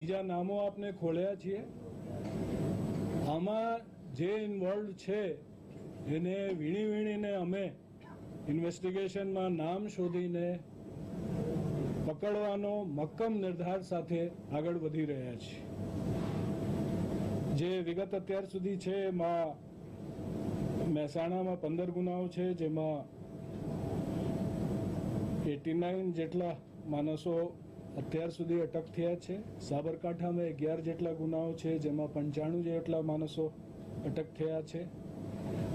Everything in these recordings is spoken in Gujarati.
બીજા નામો આપને ખોલ્યા છીએ. આમાં જે ઇન્વોલ્વ છે એને વીણીને અમે ઇન્વેસ્ટિગેશનમાં નામ શોધીને પકડવાનો મક્કમ નિર્ધાર સાથે આગળ વધી રહ્યા છીએ. જે વિગત અત્યાર સુધી છે એમાં મહેસાણામાં 15 ગુનાઓ છે, જેમાં 89 જેટલા માણસો અત્યાર સુધી અટક થયા છે. સાબરકાંઠામાં 11 જેટલા ગુનાઓ છે, જેમાં 95 જેટલા માણસો અટક થયા છે.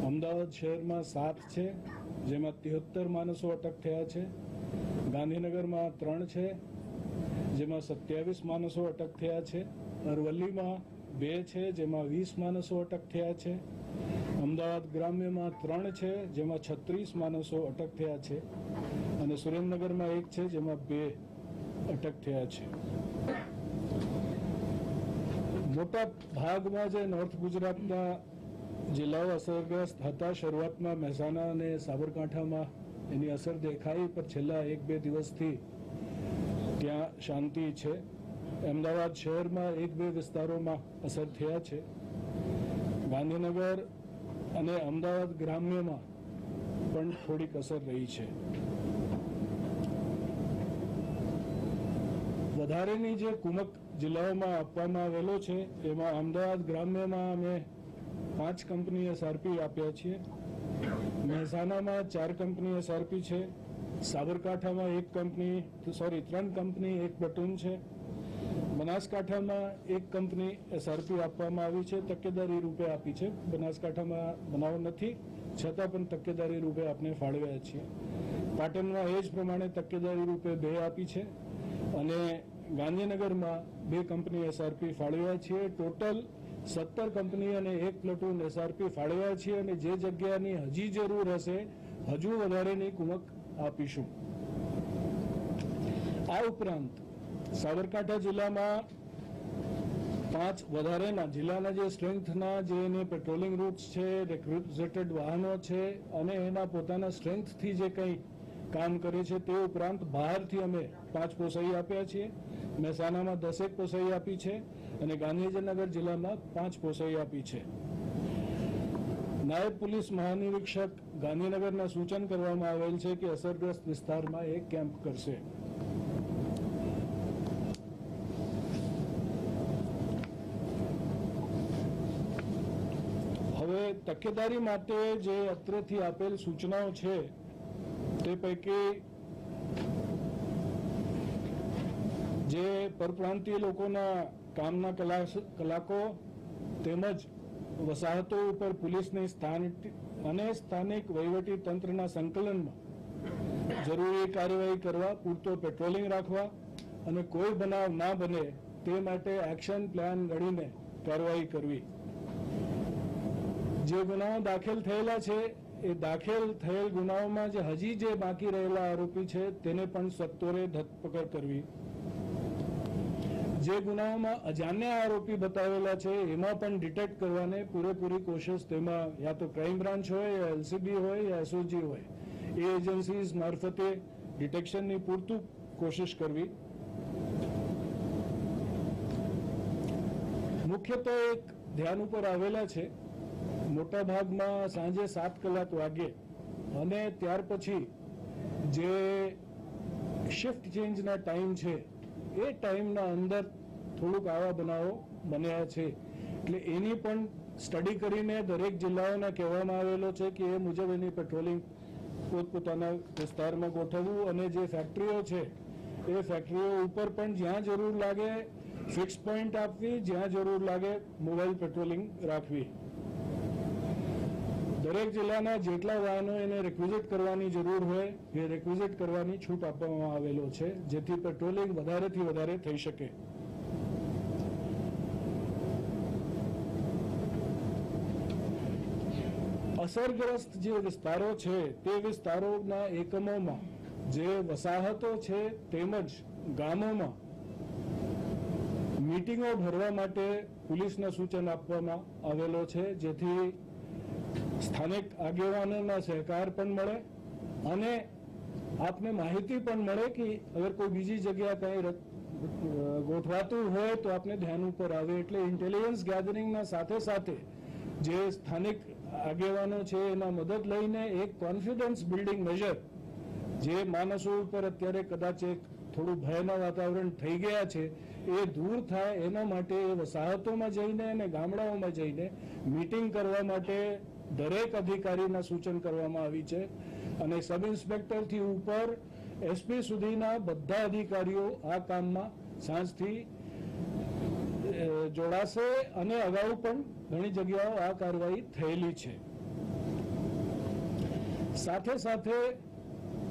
અમદાવાદ શહેરમાં 7 છે, જેમાં 73 માણસો અટક થયા છે. ગાંધીનગરમાં 3 છે, જેમાં 27 માણસો અટક થયા છે. અરવલ્લીમાં 2 છે, જેમાં 20 માણસો અટક થયા છે. અમદાવાદ ગ્રામ્યમાં 3 છે, જેમાં 36 માણસો અટક થયા છે. અને સુરેન્દ્રનગરમાં 1 છે, જેમાં 2 અટક થયા છે. મોટા ભાગમાં જે નોર્થ ગુજરાતના જિલ્લાઓ અસરગ્રસ્ત હતા, શરૂઆતમાં મહેસાણા અને સાબરકાંઠામાં એની અસર દેખાઈ, પણ છેલ્લા 1-2 દિવસથી ત્યાં શાંતિ છે. અમદાવાદ શહેરમાં 1-2 વિસ્તારોમાં અસર થયા છે. ગાંધીનગર અને અમદાવાદ ગ્રામ્યમાં પણ થોડીક અસર રહી છે. વધારેની જે કુમક જિલ્લાઓમાં આપવામાં આવેલો છે એમાં અમદાવાદ ગ્રામ્યમાં અમે 5 કંપની એસઆરપી આપ્યા છીએ. મહેસાણામાં 4 કંપની એસઆરપી છે. સાબરકાંઠામાં 3 કંપની 1 પ્લટૂન છે. બનાસકાંઠામાં 1 કંપની એસઆરપી આપવામાં આવી છે, તકેદારી રૂપે આપી છે. બનાસકાંઠામાં બનાવ નથી, છતાં પણ તકેદારી રૂપે આપણે ફાળવ્યા છીએ. પાટણમાં એ જ પ્રમાણે તકેદારી રૂપે 2 આપી છે. અને ગાંધીનગરમાં 2 કંપની એસઆરપી ફાળવ્યા છીએ. ટોટલ 17 કંપની અને 1 પ્લટૂન એસઆરપી ફાળવ્યા છીએ. અને જે જગ્યાની હજી જરૂર હશે હજુ વધારેની કુમક આપીશું. આ ઉપરાંત સાબરકાંઠા જિલ્લામાં 5 વધારેના જિલ્લાના જે સ્ટ્રેન્થના જે એને પેટ્રોલિંગ રૂટ્સ છે, રેક્વિઝિટેડ વાહનો છે અને એના પોતાના સ્ટ્રેન્થથી જે કંઈ કામ કરે છે તે ઉપરાંત બહારથી અમે 5 પોસાઈ આપ્યા છીએ. મહેસાણામાં 10 પોસાઈ આપી છે અને ગાંધીનગર જિલ્લામાં 5 પોસાઈ આપી છે. નાયબ પોલીસ મહાનિરીક્ષક ગાંધીનગરના સૂચન કરવામાં આવેલ છે કે અસરગ્રસ્ત વિસ્તારમાં એક કેમ્પ કરશે. હવે તકેદારી માટે જે અત્રેથી આપેલ સૂચનાઓ છે તે પૈકી જે પરપ્રાંતીય લોકોના કામના કલાકો તેમજ વસાહતો ઉપર પોલીસની સ્થાનિક વહીવટી તંત્રના સંકલનમાં જરૂરી કાર્યવાહી કરવા, પૂરતો પેટ્રોલિંગ રાખવા અને કોઈ બનાવ ના બને તે માટે એક્શન પ્લાન ઘડીને કાર્યવાહી કરવી. જે ગુનાઓ દાખલ થયેલા છે એ દાખલ થયેલ ગુનાઓમાં જે હજી જે બાકી રહેલા આરોપી છે તેને પણ સત્વરે ધરપકડ કરવી. જે ગુનાઓમાં અજાણ્યા આરોપી બતાવેલા છે એમાં પણ ડિટેક્ટ કરવાને પૂરેપૂરી કોશિશ, તેમાં યા તો ક્રાઇમ બ્રાન્ચ હોય, યા એલસીબી હોય, યા એસઓજી હોય, એ એજન્સીઝ મારફતે ડિટેક્શનની પૂરતું કોશિશ કરવી. મુખ્યત્વે એક ધ્યાન ઉપર આવેલા છે, મોટા ભાગમાં સાંજે 7 કલાક વાગે અને ત્યાર પછી જે શિફ્ટ ચેન્જના ટાઈમ છે એ ટાઈમના અંદર થોડુંક આવા બનાવો બન્યા છે. એટલે એની પણ સ્ટડી કરીને દરેક જિલ્લાઓને કહેવામાં આવેલો છે કે એ મુજબ એની પેટ્રોલિંગ પોતપોતાના વિસ્તારમાં ગોઠવવું. અને જે ફેક્ટરીઓ છે એ ફેક્ટરીઓ ઉપર પણ જ્યાં જરૂર લાગે ફિક્સ પોઈન્ટ આપવી, જ્યાં જરૂર લાગે મોબાઈલ પેટ્રોલિંગ રાખવી. દરેક જિલ્લાના જેટલા વાહનો એને રેક્વિઝિટ કરવાની જરૂર હોય એ રેક્વિઝિટ કરવાની છૂટ આપવામાં આવેલો છે, જેથી પેટ્રોલિંગ વધારેથી વધારે થઈ શકે. અસરગ્રસ્ત જે વિસ્તારો છે તે વિસ્તારોના એકમોમાં જે વસાહતો છે તેમજ ગામોમાં મીટિંગો ભરવા માટે પોલીસના સૂચન આપવામાં આવેલો છે, જેથી સ્થાનિક આગેવાનોના સહકાર પણ મળે અને આપને માહિતી પણ મળે કે અગર કોઈ બીજી જગ્યા કંઈ ગોઠવાતું હોય તો આપને ધ્યાન ઉપર આવે. એટલે ઇન્ટેલિજન્સ ગેધરિંગના સાથે સાથે જે સ્થાનિક આગેવાનો છે એના મદદ લઈને એક કોન્ફિડન્સ બિલ્ડિંગ મેજર જે માણસો ઉપર અત્યારે કદાચ એક થોડું ભયના વાતાવરણ થઈ ગયા છે એ દૂર થાય એના માટે વસાહતોમાં જઈને અને ગામડાઓમાં જઈને મીટિંગ કરવા માટે દરેક અધિકારીના સૂચન કરવામાં આવી છે. અને સબ ઇન્સ્પેક્ટરથી ઉપર એસપી સુધીના બધા અધિકારીઓ આ કામમાં સાંજથી જોડાશે. અને અગાઉ પણ ઘણી જગ્યાઓ આ કાર્યવાહી થયેલી છે. સાથે સાથે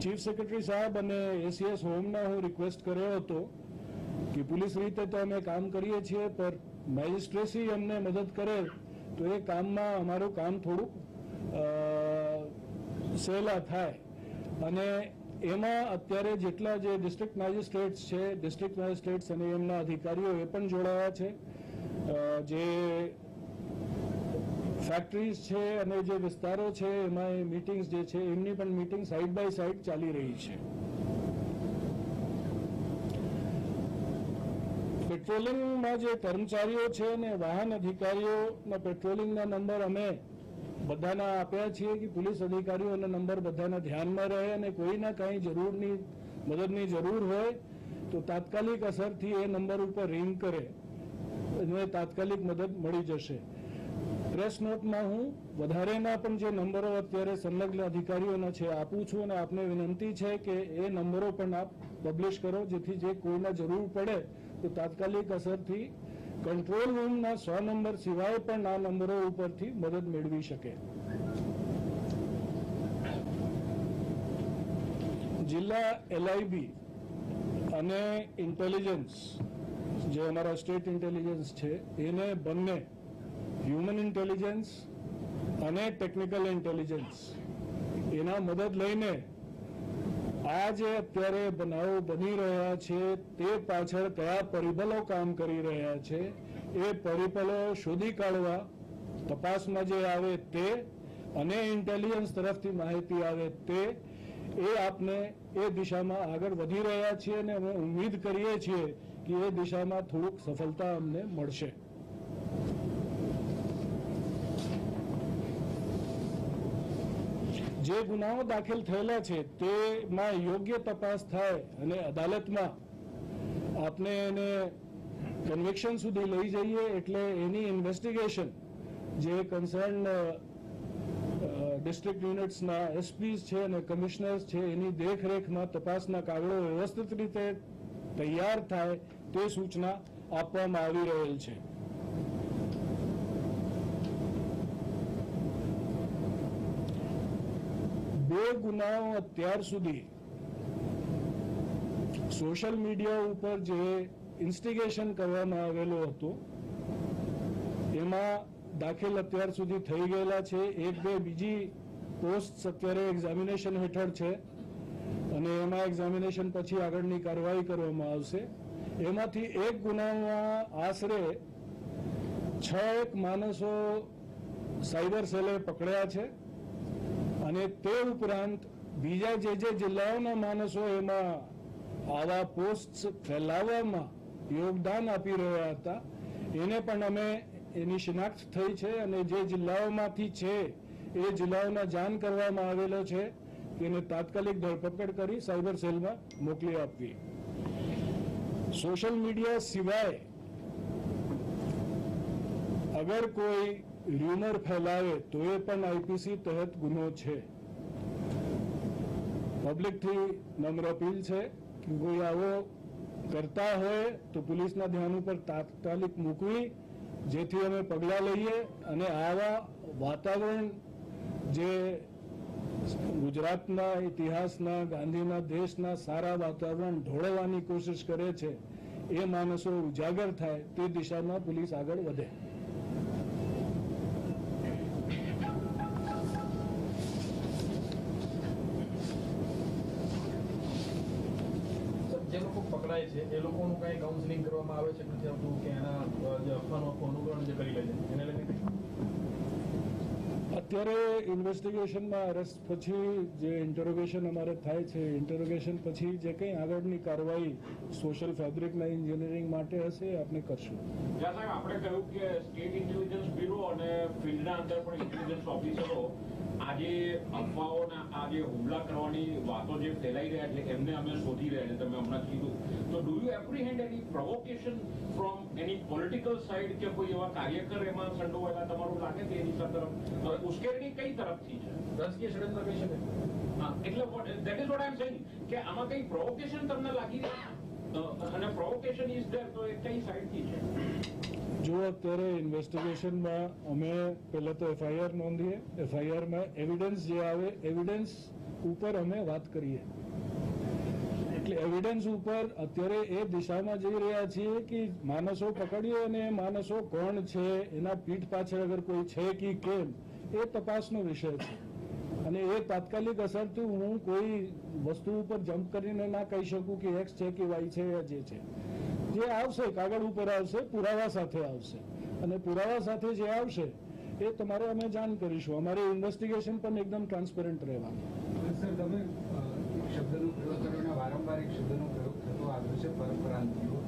ચીફ સેક્રેટરી સાહેબ અને એસીએસ હોમના હું રિક્વેસ્ટ કર્યો હતો કે પોલીસ રીતે તો અમે કામ કરીએ છીએ પણ મેજિસ્ટ્રેસી અમને મદદ કરે તો એ કામમાં અમારું કામ થોડુંક સહેલા થાય. અને એમાં અત્યારે જેટલા જે ડિસ્ટ્રિક્ટ મેજિસ્ટ્રેટ્સ છે, ડિસ્ટ્રિક્ટ મેજિસ્ટ્રેટ્સ અને એમના અધિકારીઓ એ પણ જોડાયા છે. જે ફેક્ટરીઝ છે અને જે વિસ્તારો છે એમાં એ મીટિંગ્સ જે છે એમની પણ મીટિંગ સાઈડ બાય સાઈડ ચાલી રહી છે. પેટ્રોલિંગમાં જે કર્મચારીઓ છે ને વાહન અધિકારીઓના પેટ્રોલિંગના નંબર અમે બધાના આપ્યા છીએ કે પોલીસ અધિકારીઓના નંબર બધાના ધ્યાનમાં રહે અને કોઈના કાંઈ જરૂરની મદદની જરૂર હોય તો તાત્કાલિક અસરથી એ નંબર ઉપર રિંગ કરે અને તાત્કાલિક મદદ મળી જશે. પ્રેસ નોટમાં હું વધારેના પણ જે નંબરો અત્યારે સંલગ્ન અધિકારીઓના છે આપું છું અને આપને વિનંતી છે કે એ નંબરો પણ આપ પબ્લિશ કરો જેથી જે કોઈના જરૂર પડે તો તાત્કાલિક અસરથી કંટ્રોલ રૂમના 100 નંબર સિવાય પણ આ નંબરો ઉપરથી મદદ મેળવી શકે. જિલ્લા LIB અને ઇન્ટેલિજન્સ જે અમારા સ્ટેટ ઇન્ટેલિજન્સ છે એને બંને હ્યુમન ઇન્ટેલિજન્સ અને ટેકનિકલ ઇન્ટેલિજન્સ એના મદદ લઈને આ જે અત્યારે બનાવો બની રહ્યા છે તે પાછળ કયા પરિબળો કામ કરી રહ્યા છે એ પરિબળો શોધી કાઢવા તપાસમાં જે આવે તે અને ઇન્ટેલિજન્સ તરફથી માહિતી આવે તે એ આપને એ દિશામાં આગળ વધી રહ્યા છીએ અને અમે ઉમ્મીદ કરીએ છીએ કે એ દિશામાં થોડુંક સફળતા અમને મળશે. જે ગુનાઓ દાખલ થયેલા છે તેમાં યોગ્ય તપાસ થાય અને અદાલતમાં આપણે એને કન્વિક્શન સુધી લઈ જઈએ એટલે એની ઇન્વેસ્ટિગેશન જે કન્સર્ન ડિસ્ટ્રિક્ટ યુનિટ્સના એસપીસ છે અને કમિશનર્સ છે એની દેખરેખમાં તપાસના કાગળો વ્યવસ્થિત રીતે તૈયાર થાય તે સૂચના આપવામાં આવી રહેલ છે. બે ગુનાઓ અત્યાર સુધી સોશિયલ મીડિયા ઉપર જે ઇન્સ્ટિગેશન કરવામાં આવેલો હતો એમાં દાખલ અત્યાર સુધી થઈ ગયેલા છે. એક બે બીજી પોસ્ટ અત્યારે એક્ઝામિનેશન હેઠળ છે અને એમાં એક્ઝામિનેશન પછી આગળની કાર્યવાહી કરવામાં આવશે. એમાંથી એક ગુનામાં આશરે 6 માણસો સાયબર સેલે પકડ્યા છે અને તે ઉપરાંત બીજા જે જિલ્લાઓના માણસો એમાં આવા પોસ્ટ ફેલાવવામાં યોગદાન આપી રહ્યા હતા એને પણ અમે એની શિનાખ્ત થઈ છે અને જે જિલ્લાઓમાંથી છે એ જિલ્લાઓના જાણ કરવામાં આવેલો છે કે એને તાત્કાલિક ધરપકડ કરી સાયબર સેલમાં મોકલી આપવી. સોશિયલ મીડિયા સિવાય અગર કોઈ ર્યુમર ફેલાવે તો એ પણ IPC તહેત ગુનો છે. પબ્લિકથી નમ્ર અપીલ છે કે કોઈ આવો કરતા હોય તો પોલીસના ધ્યાન ઉપર તાત્કાલિક મૂકવી જેથી અમે પગલાં લઈએ અને આવા વાતાવરણ જે ગુજરાતના ઇતિહાસના ગાંધીના દેશના સારા વાતાવરણ ઢોળવવાની કોશિશ કરે છે એ માણસો ઉજાગર થાય તે દિશામાં પોલીસ આગળ વધે. જે લોકો પકડાય છે એ લોકોનું કઈ કાઉન્સેલિંગ કરવામાં આવે છે નથી આવતું કે એના જે અફવાનું અનુકરણ જે કરી લે છે એને લઈને અત્યારે ઇન્વેસ્ટિગેશનમાં અરેસ્ટ પછી જે ઇન્ટરોગેશન અમારે થાય છે, ઇન્ટરોગેશન પછી જે કંઈ આગળની કાર્યવાહી સોશિયલ ફેબ્રિકના એન્જિનિયરિંગ માટે હશે એ આપણે કરશું. જ્યાં સાહેબ આપણે કહ્યું કે સ્ટેટ ઇન્ટેલિજન્સ બ્યુરો અને ફિલ્ડના અંદર પણ ઇન્ટેલિજન્સ ઓફિસરો આજે અફવાઓના આ જે હુમલા કરવાની વાતો જે ફેલાઈ રહ્યા છે એમને અમે શોધી રહ્યા છે, તમે હમણાં કીધું. તો do you apprehend any provocation from any political side કે કોઈ એવા કાર્યકર એમાં સંડોવાયેલા તમારું લાગે કે એની તરફ ઉશ્કેરણી કઈ તરફથી છે? રાજકીય ષડયંત્ર કહી શકાય. હા, એટલે that is what I am saying કે આમાં કઈ પ્રોવોકેશન તમને લાગી અને પ્રોવોકેશન ઇઝ ધેર, તો એ કઈ સાઇડથી છે? જો અત્યારે ઇન્વેસ્ટિગેશનમાં અમે પહેલાં તો એફઆઈઆર નોંધીએ, એફઆઈઆરમાં એવિડન્સ જે આવે એવિડન્સ ઉપર અમે વાત કરીએ. એટલે એવિડન્સ ઉપર અત્યારે એ દિશામાં જઈ રહ્યા છીએ કે માણસો પકડીએ અને એ માણસો કોણ છે, એના પીઠ પાછળ અગર કોઈ છે કે કેમ, એ તપાસનો વિષય છે. અને એ તાત્કાલિક અસરથી હું કોઈ વસ્તુ ઉપર જમ્પ કરીને ના કહી શકું કે એક્સ છે કે વાય છે યા જે છે. જે આવશે કાગળ ઉપર આવશે, પુરાવા સાથે આવશે, અને પુરાવા સાથે જે આવશે એ તમારે અમે જાણ કરીશું. અમારી ઇન્વેસ્ટિગેશન પણ એકદમ ટ્રાન્સપરન્ટ રહેવાનું. સર, તમે એક શબ્દનો પ્રયોગ કર્યો અને વારંવાર એક શબ્દનો પ્રયોગ થતો આવ્યો છે, પરપ્રાંતિયો.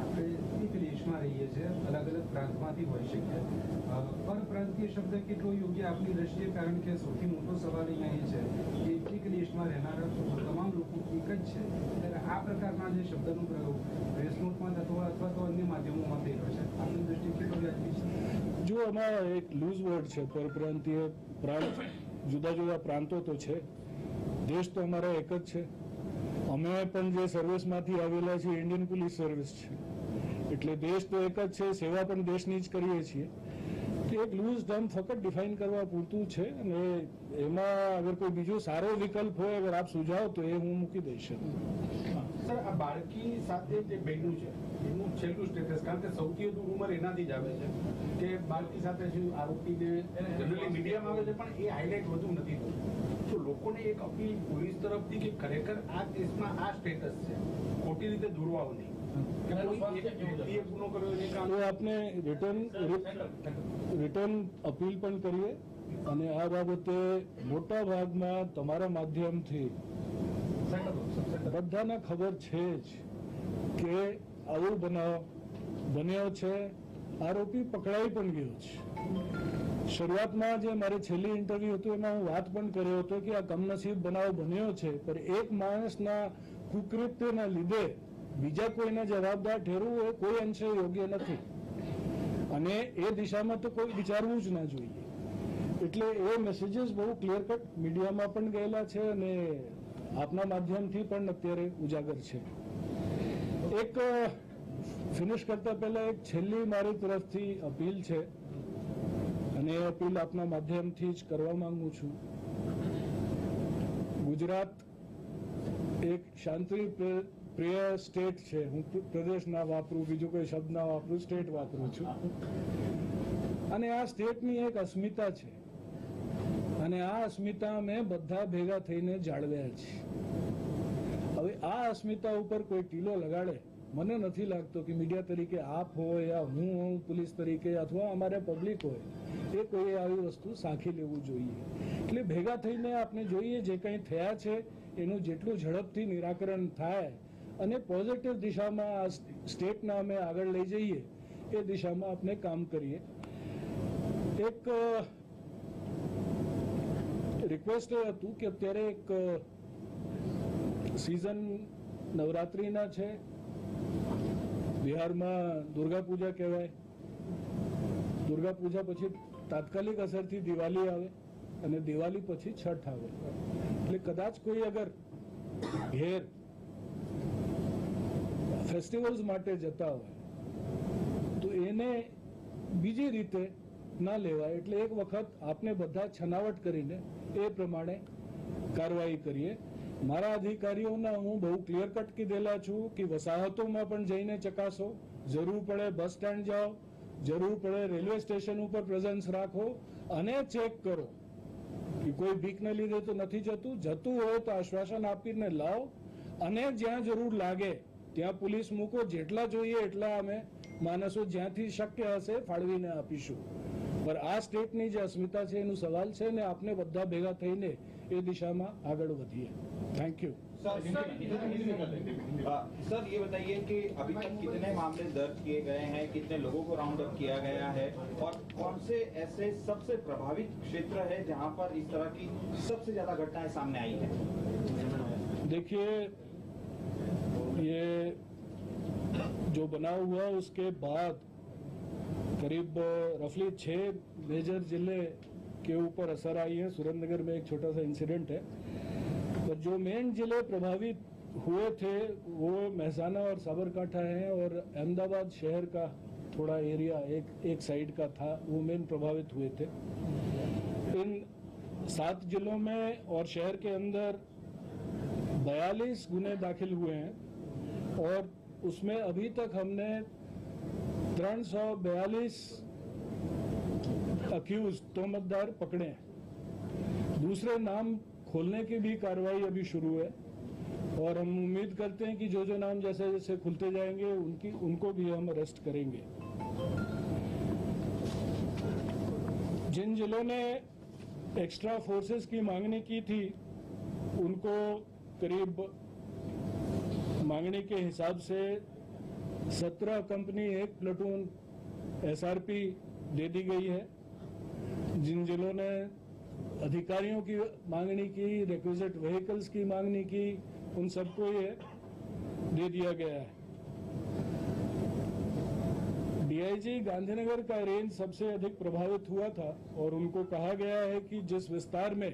આપણે એક દેશમાં રહીએ છીએ, અલગ અલગ પ્રાંતમાંથી હોઈ શકીએ. પરપ્રાંતીય શબ્દ કેટલો યોગ્ય આપણી દ્રષ્ટિએ? કારણ કે સૌથી મોટો સવાલ અહીંયા એ છે કે એક દેશમાં રહેનારા તમામ લોકો એક જ છે. ત્યારે આ પ્રકારના જે શબ્દનો પ્રયોગ પ્રેસ નોટમાં થતો હોય અથવા તો અન્ય માધ્યમોમાં થઈ રહ્યો છે, આપણી દ્રષ્ટિએ કેટલો વ્યાજબી છે? જો આમાં એક લૂઝ વર્ડ છે પરપ્રાંતીય. પ્રાંત જુદા જુદા પ્રાંતો તો છે, દેશ તો અમારા એક જ છે. અમે પણ જે સર્વિસમાંથી આવેલા છીએ ઇન્ડિયન પોલીસ સર્વિસ છે, એટલે દેશ તો એક જ છે, સેવા પણ દેશની જ કરીએ છીએ. તો એક લૂઝ ટર્મ ફક્ત ડિફાઇન કરવા પૂરતું છે, અને એમાં અગર કોઈ બીજો સારો વિકલ્પ હોય, અગર આપ સુઝાવ તો એ હું મૂકી દઈશ. સર, આ બાળકી સાથે જે બન્યું છે એનું છેલ્લું સ્ટેટસ, કારણ કે સૌથી વધુ ઉંમર એનાથી જ આવે છે કે બાળકી સાથે શું આરોપીને જનરલી મીડિયામાં આવે છે પણ એ હાઇલાઇટ વધુ નથી થતું. તો લોકોને એક અપીલ પોલીસ તરફથી કે ખરેખર આ કેસમાં આ સ્ટેટસ છે, ખોટી રીતે દોરવાઓ નહીં. કે કોઈ એક વ્યક્તિએ ગુનો કર્યો એને કારણે તો આપને રિટર્ન અપીલ પણ કરીએ, અને આ બાબતે મોટા ભાગમાં તમારા માધ્યમથી બધાને ખબર છે જ કે આવું બનાવ બન્યો છે, આરોપી પકડાઈ પણ ગયો છે. શરૂઆતમાં જે મારે છેલ્લી ઇન્ટરવ્યુ હતું એમાં હું વાત પણ કર્યો હતો કે આ કમનસીબ બનાવ બન્યો છે, પણ એક માણસના કુકૃત્યના લીધે બીજા કોઈને જવાબદાર ઠેરવું એ કોઈ અંશે યોગ્ય નથી, અને એ દિશામાં તો કોઈ વિચારવું જ ના જોઈએ. એટલે એ મેસેજીસ બહુ ક્લિયર કટ મીડિયામાં પણ ગયેલા છે અને આપના માધ્યમથી પણ અત્યારે ઉજાગર છે. એક ફિનિશ કરતા પહેલા એક છેલ્લી મારી તરફથી અપીલ છે, અને એ અપીલ આપના માધ્યમથી જ કરવા માંગુ છું. ગુજરાત એક શાંતિ પ્રિય સ્ટેટ છે. હું પ્રદેશ ના વાપરું, બીજો કોઈ શબ્દ ના વાપરું, સ્ટેટ વાપરું છું. અને આ સ્ટેટની એક અસ્મિતા છે, અને આ અસ્મિતા અમે બધા ભેગા થઈને જાળવ્યા છે. હવે આ અસ્મિતા ઉપર કોઈ ટીલો લગાડે, મને નથી લાગતો કે મીડિયા તરીકે આપ હોય યા હું હોઉં પોલીસ તરીકે અથવા અમારે પબ્લિક હોય, એ કોઈ આવી વસ્તુ સાંખી લેવું જોઈએ. એટલે ભેગા થઈને આપણે જોઈએ જે કંઈ થયા છે એનું જેટલું ઝડપથી નિરાકરણ થાય અને પોઝિટિવ દિશામાં આ સ્ટેટના અમે આગળ લઈ જઈએ એ દિશામાં આપણે કામ કરીએ. એક રિક્વેસ્ટ એ હતું કે અત્યારે એક સિઝન નવરાત્રિના છે, બિહારમાં દુર્ગા પૂજા કહેવાય. દુર્ગા પૂજા પછી તાત્કાલિક અસરથી દિવાળી આવે, અને દિવાળી પછી છઠ આવે. એટલે કદાચ કોઈ અગર ઘેર ફેસ્ટિવલ્સ માટે જતા હોય તો એને બીજી રીતે ના લેવાય. એટલે એક વખત આપણે બધા છનાવટ કરીને એ પ્રમાણે કાર્યવાહી કરીએ. મારા અધિકારીઓના હું બહુ ક્લિયર કટ કીધેલા છું કે વસાહતોમાં પણ જઈને ચકાસો, જરૂર પડે બસ સ્ટેન્ડ જાઓ, જરૂર પડે રેલવે સ્ટેશન ઉપર પ્રેઝન્સ રાખો અને ચેક કરો કે કોઈ ભીખને લીધે તો નથી જતું. જતું હોય તો આશ્વાસન આપીને લાવો, અને જ્યાં જરૂર લાગે ત્યાં પોલીસ મૂકો. જેટલા જોઈએ એટલા અમે માણસો જ્યાંથી શક્ય હશે ફાળવીને આપીશું. પર આ સ્ટેટની જે અસ્મિતા છે એનું સવાલ છે ને આપણે બધા ભેગા થઈને એ દિશામાં આગળ વધીએ. Thank you. सर ये बताइए कि अभी तक कितने मामले दर्ज किए गए हैं, कितने लोगों को राउंड अप किया गया है और कौन से ऐसे सबसे प्रभावित क्षेत्र है जहां पर इस तरह की सबसे ज्यादा घटनाएं सामने आई है? देखिए, ये जो बनाव हुआ उसके बाद करीब रफली 6 मेजर जिले के ऊपर असर आई है. सुरेंद्रनगर में एक छोटा सा इंसिडेंट है, पर जो मेन जिले प्रभावित हुए थे वो मेहसाना और साबरकांठा हैं और अहमदाबाद शहर का थोड़ा एरिया एक साइड का था, वो मेन प्रभावित हुए थे. इन 7 जिलों में और शहर के अंदर 42 गुने दाखिल हुए हैं और उसमें अभी तक हमने 342 अक्यूज तोहमतदार पकड़े हैं. दूसरे नाम खोलने की भी कार्रवाई अभी शुरू है और हम उम्मीद करते हैं कि जो नाम जैसे जैसे खुलते जाएंगे उनको भी हम अरेस्ट करेंगे. जिन जिलों ने एक्स्ट्रा फोर्सेस की मांगनी की थी उनको करीब मांगने के हिसाब से 17 कंपनी 1 प्लेटून एसआरपी दे दी गई है. जिन जिलों ने अधिकारियों की मांगनी की, रिक्विजिट व्हीकल्स की मांगनी की, उन सबको ये दे दिया गया है. डीआईजी गांधीनगर का रेंज सबसे अधिक प्रभावित हुआ था और उनको कहा गया है कि जिस विस्तार में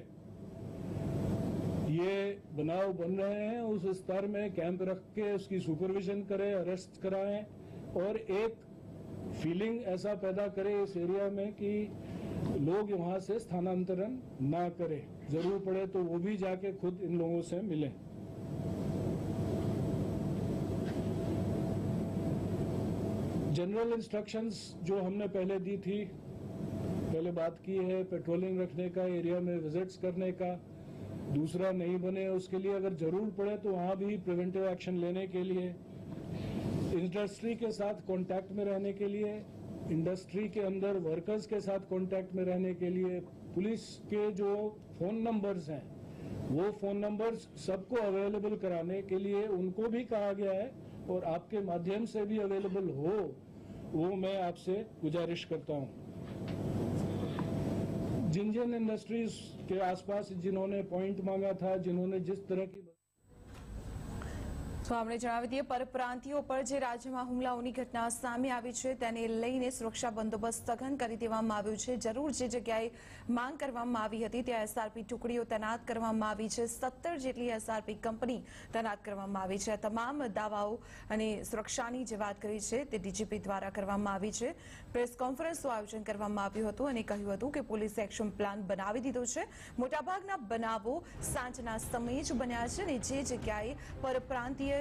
ये बनाव बन रहे हैं उस विस्तार में कैंप रख के उसकी सुपरविजन करें, अरेस्ट कराएं और एक फीलिंग ऐसा पैदा करें इस एरिया में कि लोग वहां से स्थानांतरण ना करें. जरूर पड़े तो वो भी जाके खुद इन लोगों से मिलें. जनरल इंस्ट्रक्शंस जो हमने पहले दी थी, पहले बात की है पेट्रोलिंग रखने का, एरिया में विजिट्स करने का. दूसरा नहीं बने उसके लिए अगर जरूर पड़े तो वहां भी प्रिवेंटिव एक्शन लेने के लिए, इंडस्ट्री के साथ कांटेक्ट में रहने के लिए, इंडस्ट्री के अंदर वर्कर्स के साथ कांटेक्ट में रहने के लिए, पुलिस के जो फोन नंबर्स हैं वो फोन नंबर्स सबको अवेलेबल कराने के लिए उनको भी कहा गया है और आपके माध्यम से भी अवेलेबल हो वो मैं आपसे गुजारिश करता हूं. जिन इंडस्ट्रीज के आसपास जिन्होंने पॉइंट मांगा था, जिन्होंने जिस तरह की તો આપણે જણાવી દઈએ પરપ્રાંતિયો પર જે રાજ્યમાં હુમલાઓની ઘટના સામે આવી છે તેને લઈને સુરક્ષા બંદોબસ્ત સઘન કરી દેવામાં આવ્યો છે. જરૂર જે જગ્યાએ માંગ કરવામાં આવી હતી ત્યાં એસઆરપી ટુકડીઓ તૈનાત કરવામાં આવી છે. 17 જેટલી એસઆરપી કંપની તૈનાત કરવામાં આવી છે. તમામ દાવાઓ અને સુરક્ષાની જે વાત કરી છે તે ડીજીપી દ્વારા કરવામાં આવી છે. પ્રેસ કોન્ફરન્સનું આયોજન કરવામાં આવ્યું હતું અને કહ્યું હતું કે પોલીસે એક્શન પ્લાન બનાવી દીધો છે. મોટાભાગના બનાવો સાંજના સમયે જ બન્યા છે અને જે જગ્યાએ પરપ્રાંતીય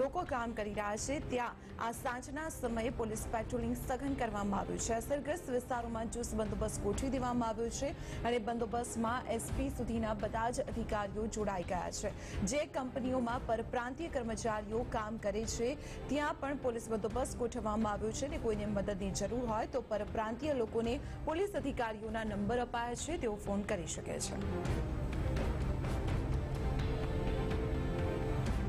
લોકો કામ કરી રહ્યા છે ત્યાં આ સાંજના સમયે પોલીસ પેટ્રોલિંગ સઘન કરવામાં આવ્યું છે. અસરગ્રસ્ત વિસ્તારોમાં ચુસ્ત બંદોબસ્ત ગોઠવી દેવામાં આવ્યો છે અને બંદોબસ્તમાં એસપી સુધીના બધા જ અધિકારીઓ જોડાઈ ગયા છે. જે કંપનીઓમાં પરપ્રાંતીય કર્મચારીઓ કામ કરે છે ત્યાં પણ પોલીસ બંદોબસ્ત ગોઠવવામાં આવ્યો છે અને કોઈને મદદની જરૂર હોય તો પરપ્રાંતીય લોકોને પોલીસ અધિકારીઓના નંબર અપાયા છે તેઓ ફોન કરી શકે છે.